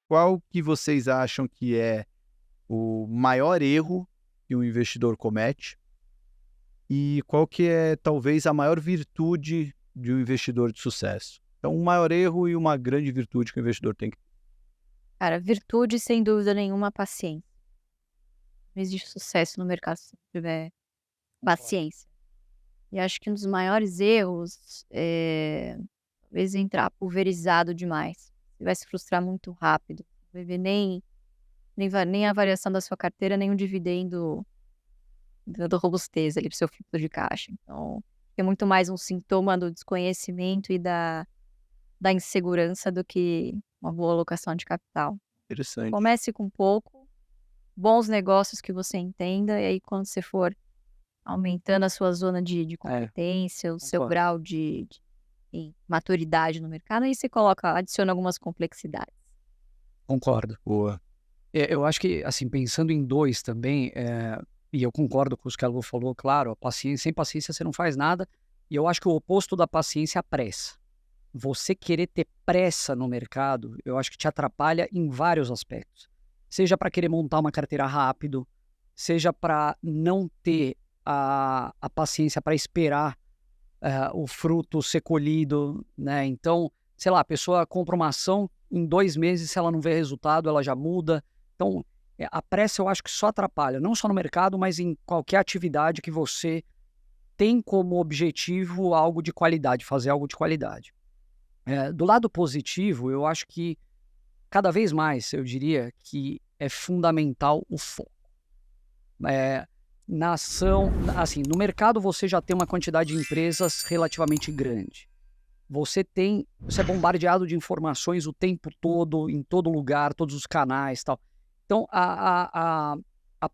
qual que vocês acham que é o maior erro que um investidor comete e qual que é talvez a maior virtude de um investidor de sucesso? Então, um maior erro e uma grande virtude que o investidor tem que ter. Cara, virtude, sem dúvida nenhuma, paciência. Não existe sucesso no mercado se não tiver Concordo. paciência. E acho que um dos maiores erros é talvez entrar pulverizado demais. Você vai se frustrar muito rápido. Não vai ver nem a variação da sua carteira, nem o dividendo da robustez ali para o seu fluxo de caixa. Então, é muito mais um sintoma do desconhecimento e da insegurança do que uma boa alocação de capital. Interessante. Comece com pouco, bons negócios que você entenda, e aí quando você for aumentando a sua zona de É, competência, o seu concordo. grau de maturidade no mercado, aí você adiciona algumas complexidades. Concordo. Boa. Eu acho que, assim, pensando em 2 também, e eu concordo com o que a Lu falou, claro, a paciência sem paciência você não faz nada, e eu acho que o oposto da paciência é a pressa. Você querer ter pressa no mercado, eu acho que te atrapalha em vários aspectos. Seja para querer montar uma carteira rápido, seja para não ter a paciência para esperar o fruto ser colhido, né? Então, sei lá, a pessoa compra uma ação, em 2 meses, se ela não vê resultado, ela já muda. Então, a pressa eu acho que só atrapalha, não só no mercado, mas em qualquer atividade que você tem como objetivo algo de qualidade, fazer algo de qualidade. Do lado positivo, eu acho que cada vez mais eu diria que é fundamental o foco. Eh, Na ação, assim, no mercado você já tem uma quantidade de empresas relativamente grande. Você é bombardeado de informações o tempo todo, em todo lugar, todos os canais, tal. Então a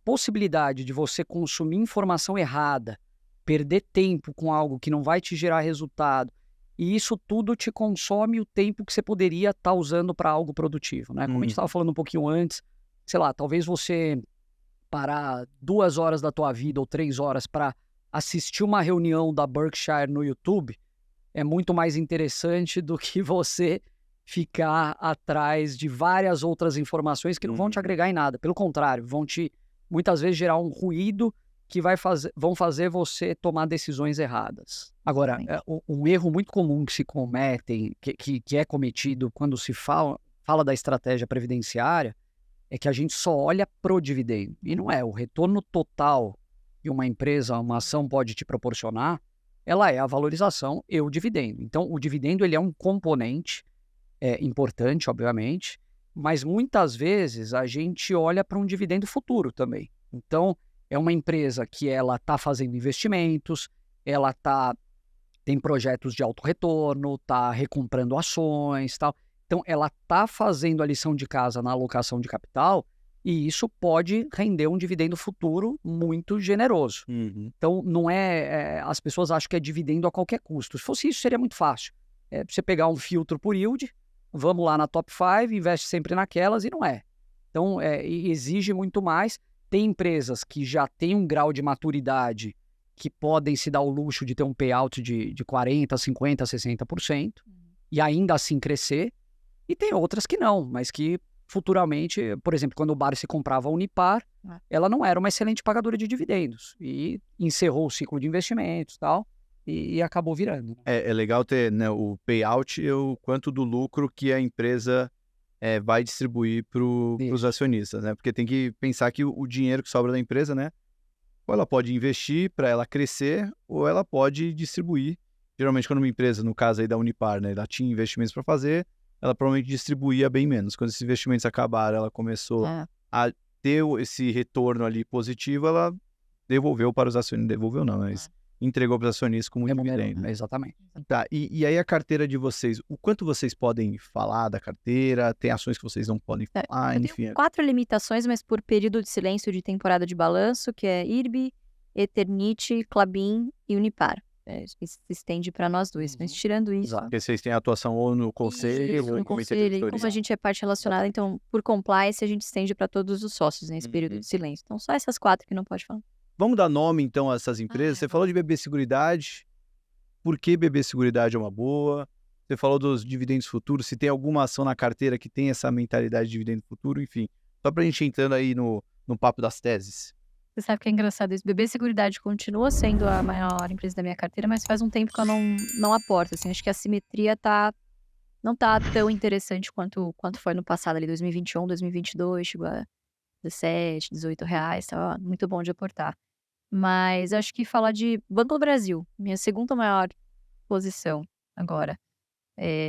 possibilidade de você consumir informação errada, perder tempo com algo que não vai te gerar resultado, e isso tudo te consome o tempo que você poderia estar usando para algo produtivo, né. Como a gente Uhum. estava falando um pouquinho antes, sei lá, talvez você parar 2 horas da tua vida ou 3 horas para assistir uma reunião da Berkshire no YouTube, é muito mais interessante do que você ficar atrás de várias outras informações que não vão te Uhum. agregar em nada. Pelo contrário, vão te muitas vezes gerar um ruído que vão fazer você tomar decisões erradas. Agora, Exatamente. um erro muito comum que se cometem, que é cometido quando se fala da estratégia previdenciária, é que a gente só olha pro dividendo. E não é. O retorno total que uma empresa, uma ação pode te proporcionar, ela é a valorização e o dividendo. Então, o dividendo ele é um componente importante, obviamente, mas muitas vezes a gente olha para um dividendo futuro também. Então, é uma empresa que ela está fazendo investimentos, ela tem projetos de alto retorno, está recomprando ações, tal. Então, ela está fazendo a lição de casa na alocação de capital e isso pode render um dividendo futuro muito generoso. Uhum. Então, não é, as pessoas acham que é dividendo a qualquer custo. Se fosse isso, seria muito fácil. Você pegar um filtro por yield, vamos lá na top 5, investe sempre naquelas e não é. Então, exige muito mais. Tem empresas que já têm um grau de maturidade que podem se dar o luxo de ter um payout de 40, 50, 60% e ainda assim crescer. E tem outras que não, mas que futuramente, por exemplo, quando o Barsi comprava a Unipar, É. ela não era uma excelente pagadora de dividendos e encerrou o ciclo de investimentos, tal, e acabou virando, né. É legal ter, né, o payout e o quanto do lucro que a empresa vai distribuir para os Isso. acionistas, né? Porque tem que pensar que o dinheiro que sobra da empresa, né? Ou ela pode investir para ela crescer, ou ela pode distribuir. Geralmente, quando uma empresa, no caso aí da Unipar, né, ela tinha investimentos para fazer, ela provavelmente distribuía bem menos. Quando esses investimentos acabaram, ela começou É, a ter esse retorno ali positivo, ela devolveu para os acionistas, devolveu não, mas é. entregou para os acionistas como Remunerou, dividendo. exatamente. Tá, e aí a carteira de vocês, o quanto vocês podem falar da carteira? Tem ações que vocês não podem É, falar, eu tenho enfim. 4 limitações, mas por período de silêncio de temporada de balanço, que é IRB, Eternit, Klabin e Unipar. Isso se estende para nós 2, mas Uhum. tirando isso. Exato. Porque vocês têm atuação ou no conselho Isso, ou no em comitê de conselho, e como a diretoria. gente é parte relacionada, então, por compliance, a gente estende para todos os sócios nesse período Uhum. de silêncio. Então, só essas 4 que não pode falar. Vamos dar nome então a essas empresas? Ah, Você falou de BB Seguridade, por que BB Seguridade é uma boa? Você falou dos dividendos futuros, se tem alguma ação na carteira que tem essa mentalidade de dividendo futuro, enfim. Só para a gente entrando aí no papo das teses. Você sabe que é engraçado isso. BB Seguridade continua sendo a maior empresa da minha carteira, mas faz um tempo que eu não aporto, assim. Acho que a simetria não tá tão interessante quanto foi no passado, ali, 2021, 2022, chegou a 17, R$ 18, tava muito bom de aportar. Mas acho que falar de Banco do Brasil, minha segunda maior posição agora.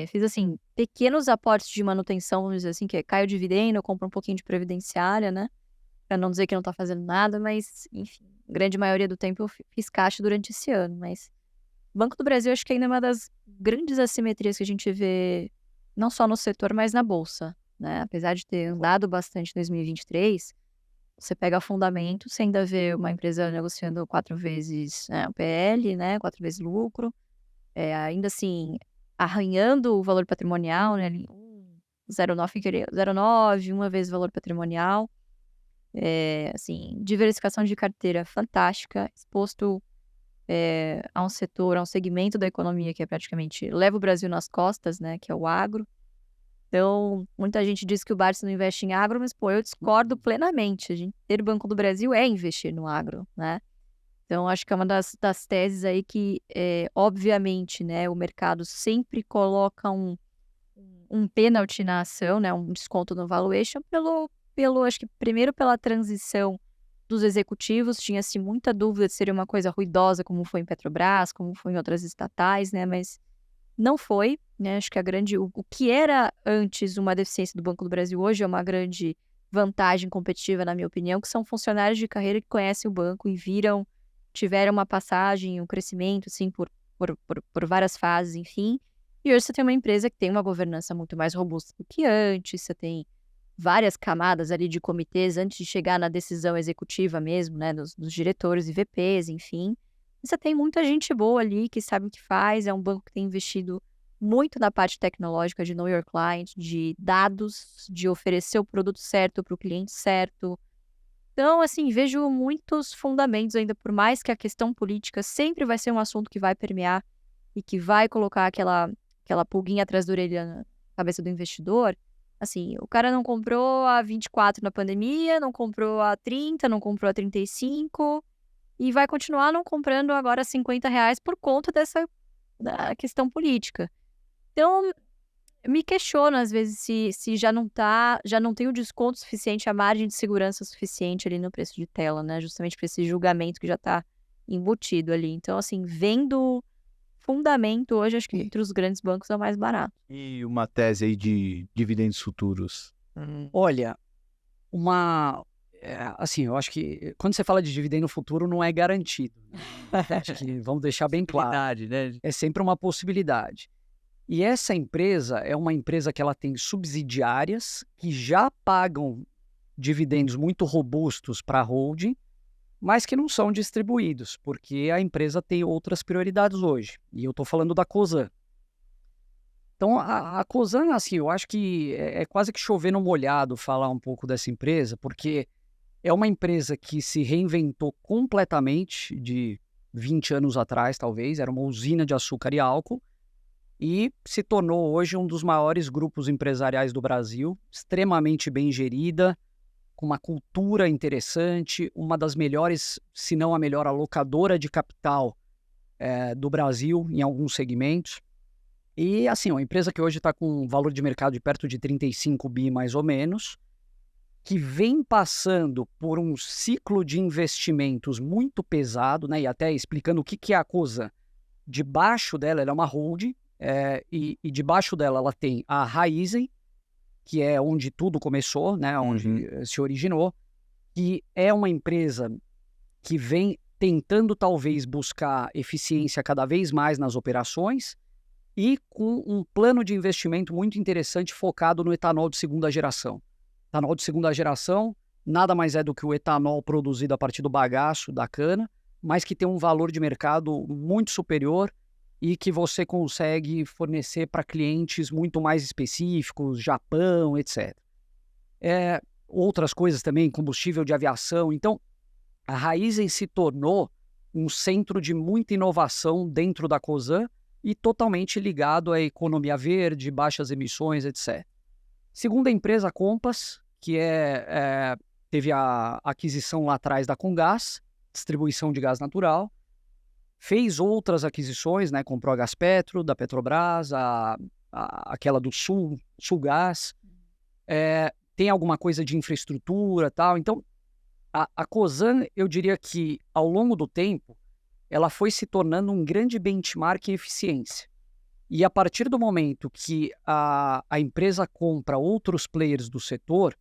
Fiz, assim, pequenos aportes de manutenção, vamos dizer assim, que é cai o dividendo, eu compro um pouquinho de previdenciária, né? Pra não dizer que não tá fazendo nada, mas, enfim, grande maioria do tempo eu fiz caixa durante esse ano. Mas Banco do Brasil acho que ainda é uma das grandes assimetrias que a gente vê, não só no setor, mas na bolsa, né? Apesar de ter andado bastante em 2023, você pega fundamento, você ainda vê uma empresa negociando 4 vezes o PL, né? 4 vezes lucro, ainda assim, arranhando o valor patrimonial, né? Ali, 0,9, uma vez o valor patrimonial. Assim, diversificação de carteira fantástica, exposto a um setor, a um segmento da economia que é praticamente leva o Brasil nas costas, né? Que é o agro. Então, muita gente diz que o Barsi não investe em agro, mas, pô, eu discordo plenamente. A gente ter o Banco do Brasil é investir no agro, né? Então, acho que é uma das teses aí que, obviamente, né, o mercado sempre coloca um pênalti na ação, né, um desconto no valuation, acho que primeiro pela transição dos executivos, tinha-se muita dúvida de seria uma coisa ruidosa, como foi em Petrobras, como foi em outras estatais, né, mas não foi, né, acho que o que era antes uma deficiência do Banco do Brasil hoje é uma grande vantagem competitiva, na minha opinião, que são funcionários de carreira que conhecem o banco e tiveram uma passagem, um crescimento, assim, por várias fases, enfim. E hoje você tem uma empresa que tem uma governança muito mais robusta do que antes, você tem várias camadas ali de comitês antes de chegar na decisão executiva mesmo, né, dos diretores e VPs, enfim. E você tem muita gente boa ali que sabe o que faz, é um banco que tem investido muito na parte tecnológica de know your client, de dados, de oferecer o produto certo para o cliente certo. Então, assim, vejo muitos fundamentos ainda, por mais que a questão política sempre vai ser um assunto que vai permear e que vai colocar aquela pulguinha atrás da orelha na cabeça do investidor. Assim, o cara não comprou a 24 na pandemia, não comprou a 30, não comprou a 35 e vai continuar não comprando agora a R$ 50 por conta da questão política. Então, eu me questiono às vezes se já não tem o desconto suficiente, a margem de segurança suficiente ali no preço de tela, né? Justamente para esse julgamento que já está embutido ali. Então, assim, vendo fundamento hoje, acho que entre os grandes bancos é o mais barato. E uma tese aí de dividendos futuros? Olha, assim, eu acho que quando você fala de dividendo futuro não é garantido, né? Acho que vamos deixar bem claro. Possibilidade, né? É sempre uma possibilidade. E essa empresa é uma empresa que ela tem subsidiárias que já pagam dividendos muito robustos para a holding, mas que não são distribuídos, porque a empresa tem outras prioridades hoje. E eu estou falando da Cosan. Então, a Cosan, assim, eu acho que é quase que chover no molhado falar um pouco dessa empresa, porque é uma empresa que se reinventou completamente de 20 anos atrás, talvez. Era uma usina de açúcar e álcool e se tornou hoje um dos maiores grupos empresariais do Brasil, extremamente bem gerida, com uma cultura interessante, uma das melhores, se não a melhor alocadora de capital do Brasil em alguns segmentos. E, assim, uma empresa que hoje está com um valor de mercado de perto de 35 bi, mais ou menos, que vem passando por um ciclo de investimentos muito pesado, né? E até explicando o que é a Cosan. Debaixo dela, ela é uma holding, e debaixo dela ela tem a Raízen, que é onde tudo começou, né? Onde se originou, que é uma empresa que vem tentando talvez buscar eficiência cada vez mais nas operações e com um plano de investimento muito interessante focado no etanol de segunda geração. Etanol de segunda geração nada mais é do que o etanol produzido a partir do bagaço da cana, mas que tem um valor de mercado muito superior e que você consegue fornecer para clientes muito mais específicos, Japão, etc. Outras coisas também, combustível de aviação. Então, a Raízen se tornou um centro de muita inovação dentro da Cosan e totalmente ligado à economia verde, baixas emissões, etc. Segunda empresa, a Compass, que teve a aquisição lá atrás da Comgás, distribuição de gás natural, fez outras aquisições, né? Comprou a Gaspetro, da Petrobras, aquela do Sulgás, tem alguma coisa de infraestrutura e tal. Então, a Cosan, eu diria que ao longo do tempo, ela foi se tornando um grande benchmark em eficiência. E a partir do momento que a empresa compra outros players do setor,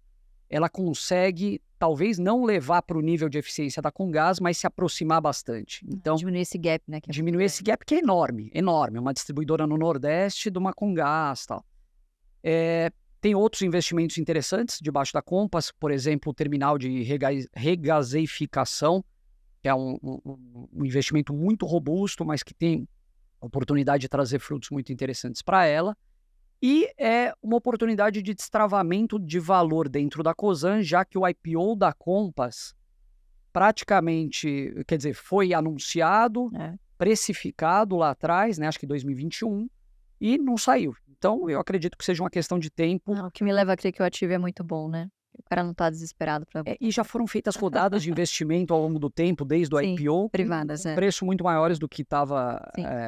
ela consegue, talvez não levar para o nível de eficiência da Comgás, mas se aproximar bastante. Então, Diminuir esse gap, né? diminuir esse gap que é enorme, enorme. Uma distribuidora no Nordeste de uma Comgás e tal. Tem outros investimentos interessantes debaixo da Compass, por exemplo, o terminal de regasificação, que é um investimento muito robusto, mas que tem oportunidade de trazer frutos muito interessantes para ela. E é uma oportunidade de destravamento de valor dentro da Cosan, já que o IPO da Compass praticamente, quer dizer, foi anunciado, precificado lá atrás, né, acho que 2021, e não saiu. Então, eu acredito que seja uma questão de tempo. O que me leva a crer que o ativo é muito bom, né? O cara não está desesperado para... E já foram feitas rodadas de investimento ao longo do tempo, desde o Sim, IPO, privadas, com preço muito maiores do que estava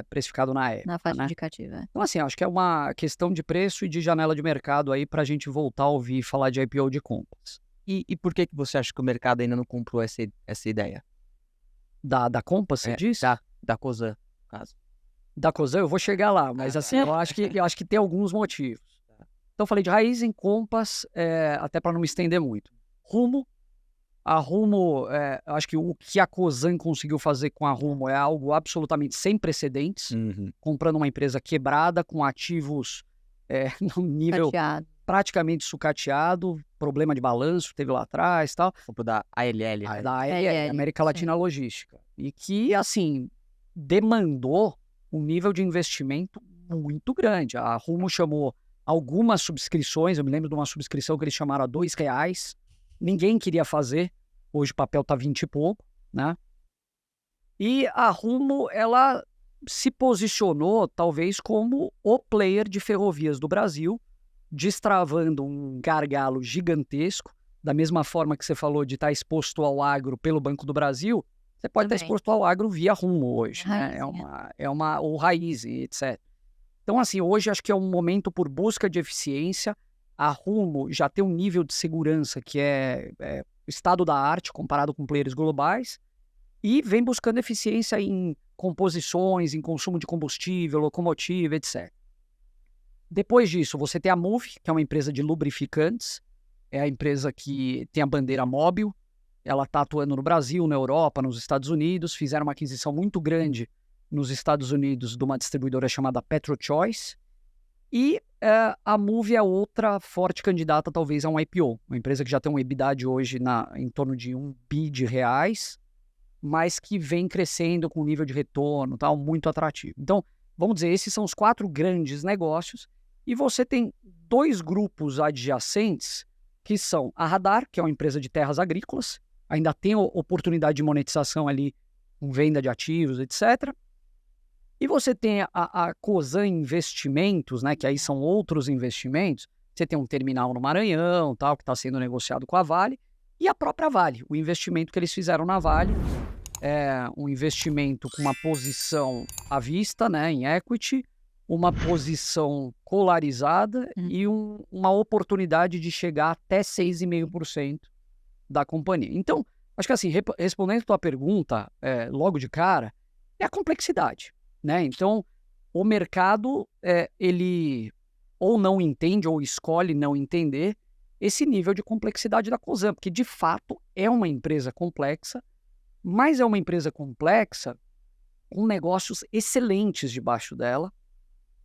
precificado na época. Na faixa né? indicativa. Então, assim, acho que é uma questão de preço e de janela de mercado aí para a gente voltar a ouvir falar de IPO de Compass. E por que você acha que o mercado ainda não comprou essa ideia? Da Compass, você disse? Da Cosan, no caso. Da Cosan, eu vou chegar lá, mas assim, eu acho que tem alguns motivos. Então, eu falei de Raízen, Compass, até para não me estender muito. Rumo. A Rumo, eu acho que o que a Cosan conseguiu fazer com a Rumo é algo absolutamente sem precedentes. Comprando uma empresa quebrada, com ativos num nível praticamente sucateado, problema de balanço teve lá atrás e tal. Comprou da ALL. Da ALL, América Latina Logística. E que, assim, demandou um nível de investimento muito grande. A Rumo chamou algumas subscrições, eu me lembro de uma subscrição que eles chamaram a R$2. Ninguém queria fazer, hoje o papel tá 20 e pouco, né? E a Rumo, ela se posicionou talvez como o player de ferrovias do Brasil, destravando um gargalo gigantesco, da mesma forma que você falou de estar exposto ao agro pelo Banco do Brasil, você pode estar exposto ao agro via Rumo hoje, né? Ou Raízen, etc. Então, assim, hoje acho que é um momento por busca de eficiência. A Rumo já tem um nível de segurança que é estado da arte comparado com players globais e vem buscando eficiência em composições, em consumo de combustível, locomotiva, etc. Depois disso, você tem a Moove, que é uma empresa de lubrificantes, é a empresa que tem a bandeira móvel, ela está atuando no Brasil, na Europa, nos Estados Unidos, fizeram uma aquisição muito grande nos Estados Unidos de uma distribuidora chamada PetroChoice, e a Moove é outra forte candidata talvez a um IPO, uma empresa que já tem um EBITDA hoje em torno de R$1 bi, mas que vem crescendo com um nível de retorno tal, muito atrativo. Então, vamos dizer, esses são os 4 grandes negócios, e você tem 2 grupos adjacentes, que são a Radar, que é uma empresa de terras agrícolas, ainda tem oportunidade de monetização ali, com venda de ativos, etc., e você tem a Cosan Investimentos, né, que aí são outros investimentos. Você tem um terminal no Maranhão, tal, que está sendo negociado com a Vale, e a própria Vale, o investimento que eles fizeram na Vale, é um investimento com uma posição à vista, né, em equity, uma posição colarizada e uma oportunidade de chegar até 6,5% da companhia. Então, acho que assim, respondendo a tua pergunta, logo de cara, é a complexidade. Né? Então, o mercado, ele ou não entende ou escolhe não entender esse nível de complexidade da Cosan, porque de fato é uma empresa complexa, mas é uma empresa complexa com negócios excelentes debaixo dela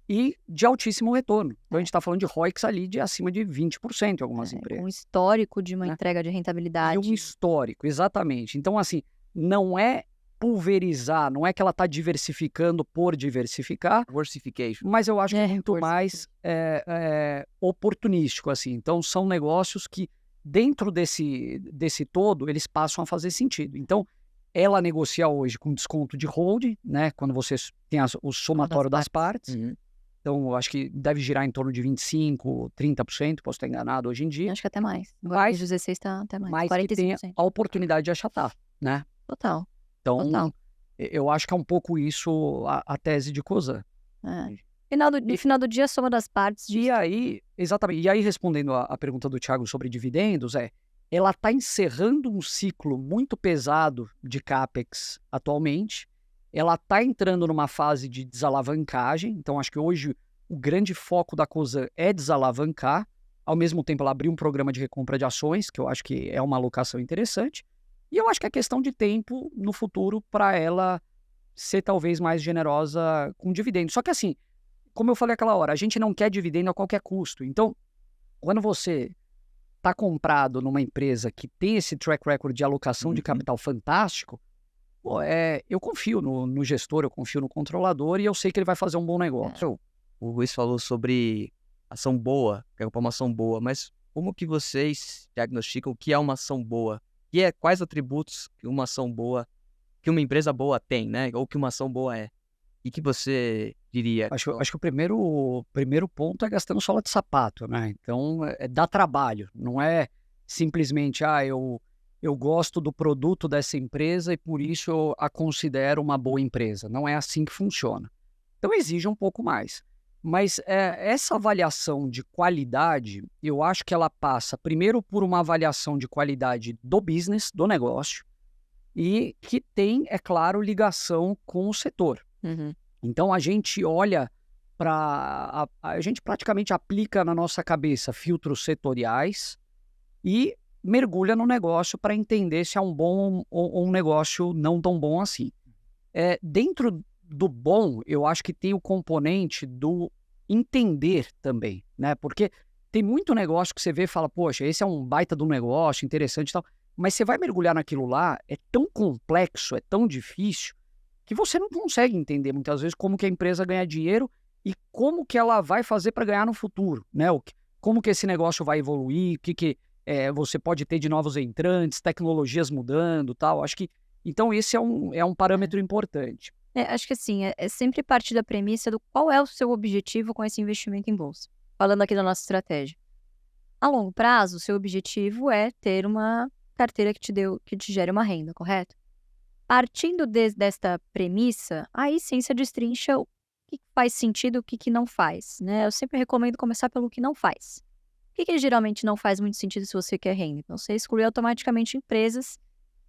e de altíssimo retorno. Então, a gente está falando de ROICs ali de acima de 20% em algumas empresas. Um histórico de uma entrega de rentabilidade. E um histórico, exatamente. Então, assim, não é pulverizar, não é que ela está diversificando por diversificar, Diversification. mas eu acho que é muito mais oportunístico, assim. Então, são negócios que, dentro desse todo, eles passam a fazer sentido. Então, ela negocia hoje com desconto de hold, né? Quando você tem o somatório das partes. Uhum. Então, eu acho que deve girar em torno de 25%, 30%, posso estar enganado hoje em dia. Acho que até mais. Agora Mas- com 16 tá até mais. Mas que tem 45%. a oportunidade de achatar, né? Total. Então, Total. eu acho que é um pouco isso a tese de Cosan. É. No final do dia, a soma das partes diz. E aí, exatamente, e aí respondendo a pergunta do Thiago sobre dividendos, ela está encerrando um ciclo muito pesado de CAPEX atualmente, ela está entrando numa fase de desalavancagem, então acho que hoje o grande foco da Cosan é desalavancar, ao mesmo tempo ela abriu um programa de recompra de ações, que eu acho que é uma alocação interessante, e eu acho que é questão de tempo no futuro para ela ser talvez mais generosa com dividendos. Só que assim, como eu falei aquela hora, a gente não quer dividendo a qualquer custo. Então, quando você está comprado numa empresa que tem esse track record de alocação de capital fantástico, pô, eu confio no gestor, eu confio no controlador e eu sei que ele vai fazer um bom negócio. O Ruiz falou sobre ação boa, quer comprar uma ação boa, mas como que vocês diagnosticam o que é uma ação boa? Quais atributos que uma ação boa, que uma empresa boa tem, né? Ou que uma ação boa é? E que você diria? Acho que o primeiro ponto é gastando sola de sapato, né? Então, dá trabalho. Não é simplesmente, eu gosto do produto dessa empresa e por isso eu a considero uma boa empresa. Não é assim que funciona. Então, exige um pouco mais. Mas essa avaliação de qualidade, eu acho que ela passa primeiro por uma avaliação de qualidade do business, do negócio, e que tem, é claro, ligação com o setor. Uhum. Então a gente olha para. A gente praticamente aplica na nossa cabeça filtros setoriais e mergulha no negócio para entender se é um bom ou um negócio não tão bom assim. Dentro do bom, eu acho que tem o componente do entender também, né? Porque tem muito negócio que você vê e fala, poxa, esse é um baita do negócio, interessante e tal, mas você vai mergulhar naquilo lá, é tão complexo, é tão difícil, que você não consegue entender muitas vezes como que a empresa ganha dinheiro e como que ela vai fazer para ganhar no futuro, né? Como que esse negócio vai evoluir, o que você pode ter de novos entrantes, tecnologias mudando, tal. Acho que então esse é um parâmetro importante. Acho que assim, é sempre partir da premissa do qual é o seu objetivo com esse investimento em bolsa. Falando aqui da nossa estratégia. A longo prazo, o seu objetivo é ter uma carteira que te gere uma renda, correto? Partindo desta premissa, aí sim você destrincha o que faz sentido e o que não faz, né? Eu sempre recomendo começar pelo que não faz. O que geralmente não faz muito sentido se você quer renda? Então, você exclui automaticamente empresas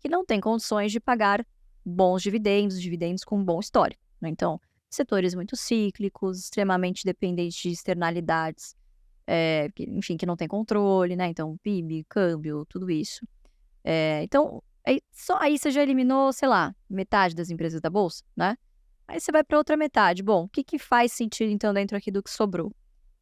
que não têm condições de pagar bons dividendos com bom histórico, né? Então, setores muito cíclicos, extremamente dependentes de externalidades, que não tem controle, né? Então, PIB, câmbio, tudo isso. Então, só aí você já eliminou, sei lá, metade das empresas da bolsa, né? Aí você vai para outra metade. Bom, o que faz sentido então dentro aqui do que sobrou?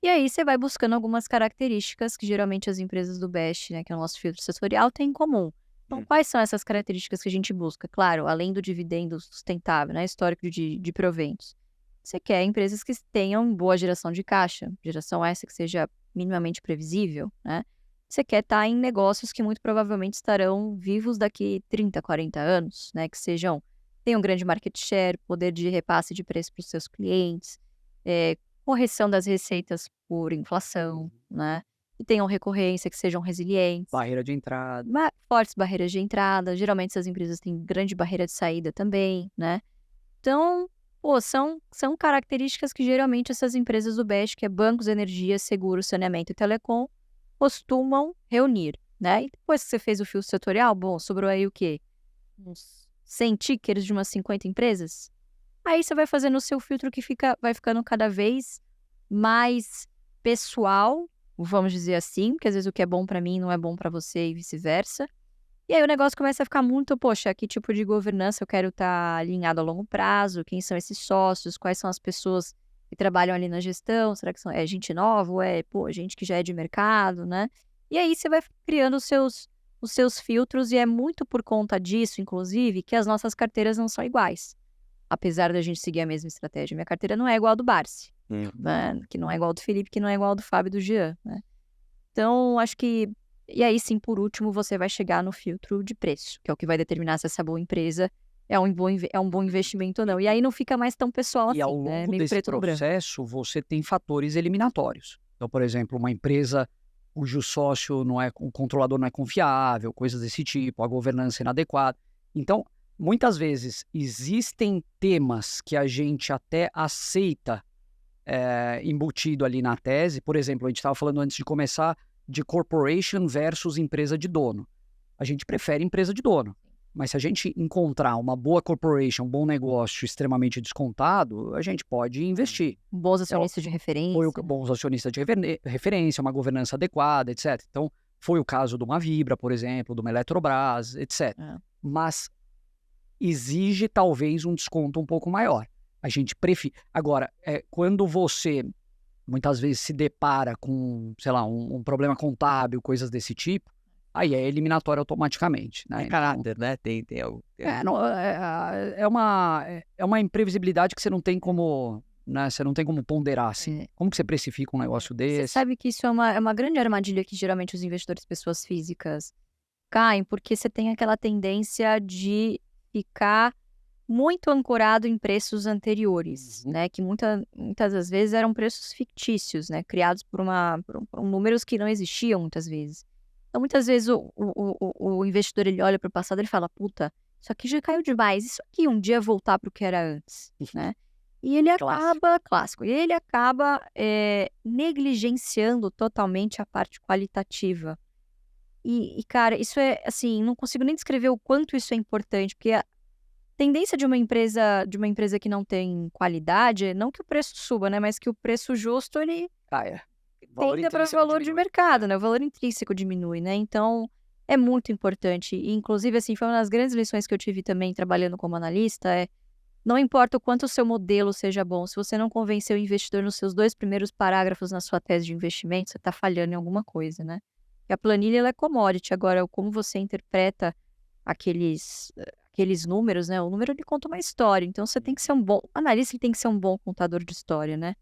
E aí você vai buscando algumas características que geralmente as empresas do BEST, né, que é o nosso filtro setorial, têm em comum. Então, quais são essas características que a gente busca? Claro, além do dividendo sustentável, né, histórico de proventos. Você quer empresas que tenham boa geração de caixa, geração essa que seja minimamente previsível, né? Você quer estar em negócios que muito provavelmente estarão vivos daqui 30, 40 anos, né? Que tenham grande market share, poder de repasse de preço para os seus clientes, correção das receitas por inflação, né? Que tenham recorrência, que sejam resilientes. Barreira de entrada. Fortes barreiras de entrada. Geralmente essas empresas têm grande barreira de saída também, né? Então, são características que geralmente essas empresas do BEST, que é bancos, energia, seguro, saneamento e telecom, costumam reunir, né? E depois que você fez o filtro setorial, bom, sobrou aí o quê? Uns 100 tickers de umas 50 empresas? Aí você vai fazendo o seu filtro que vai ficando cada vez mais pessoal, vamos dizer assim, porque às vezes o que é bom para mim não é bom para você e vice-versa. E aí o negócio começa a ficar muito, poxa, que tipo de governança eu quero estar alinhado a longo prazo, quem são esses sócios, quais são as pessoas que trabalham ali na gestão, será que é gente nova ou gente que já é de mercado, né? E aí você vai criando os seus filtros e é muito por conta disso, inclusive, que as nossas carteiras não são iguais. Apesar da gente seguir a mesma estratégia. Minha carteira não é igual a do Barsi, né? Que não é igual ao do Felipe, que não é igual ao do Fábio e do Jean, né? Então, acho que E aí sim, por último, você vai chegar no filtro de preço, que é o que vai determinar se essa boa empresa é um bom investimento ou não. E aí não fica mais tão pessoal E ao assim, né? longo Meio desse preto no branco. processo, você tem fatores eliminatórios. Então, por exemplo, uma empresa cujo sócio não é, o controlador não é confiável, coisas desse tipo, a governança inadequada. Então, muitas vezes existem temas que a gente até aceita embutido ali na tese. Por exemplo, a gente estava falando antes de começar de corporation versus empresa de dono. A gente prefere empresa de dono. Mas se a gente encontrar uma boa corporation, um bom negócio extremamente descontado, a gente pode investir. Bons acionistas de referência. Bons acionistas de referência, uma governança adequada, etc. Então, foi o caso de uma Vibra, por exemplo, de uma Eletrobras, etc. Mas exige talvez um desconto um pouco maior. A gente prefere. Agora, quando você muitas vezes se depara com, sei lá, um problema contábil, coisas desse tipo, aí é eliminatório automaticamente, né? Caráter, né? Tem algo. É uma imprevisibilidade que você não tem como, né? Você não tem como ponderar, assim. Como que você precifica um negócio Você desse? sabe que isso é uma grande armadilha que geralmente os investidores, pessoas físicas, caem, porque você tem aquela tendência de ficar muito ancorado em preços anteriores, né? Que muitas das vezes eram preços fictícios, né? Criados por números que não existiam muitas vezes. Então, muitas vezes o investidor ele olha para o passado e ele fala, puta, isso aqui já caiu demais, isso aqui um dia voltar para o que era antes, né? E ele clássico, e ele acaba negligenciando totalmente a parte qualitativa. E, cara, isso é, assim, não consigo nem descrever o quanto isso é importante, porque a tendência de uma empresa que não tem qualidade, não que o preço suba, né? Mas que o preço justo, ele tenda para o valor de mercado, né? O valor intrínseco diminui, né? Então, é muito importante. E, inclusive, assim, foi uma das grandes lições que eu tive também trabalhando como analista, não importa o quanto o seu modelo seja bom, se você não convencer o investidor nos seus 2 primeiros parágrafos na sua tese de investimento, você está falhando em alguma coisa, né? E a planilha, ela é commodity. Agora, como você interpreta aqueles números, né? O número, ele conta uma história. Então, você tem que ser um bom analista, ele tem que ser um bom contador de história, né?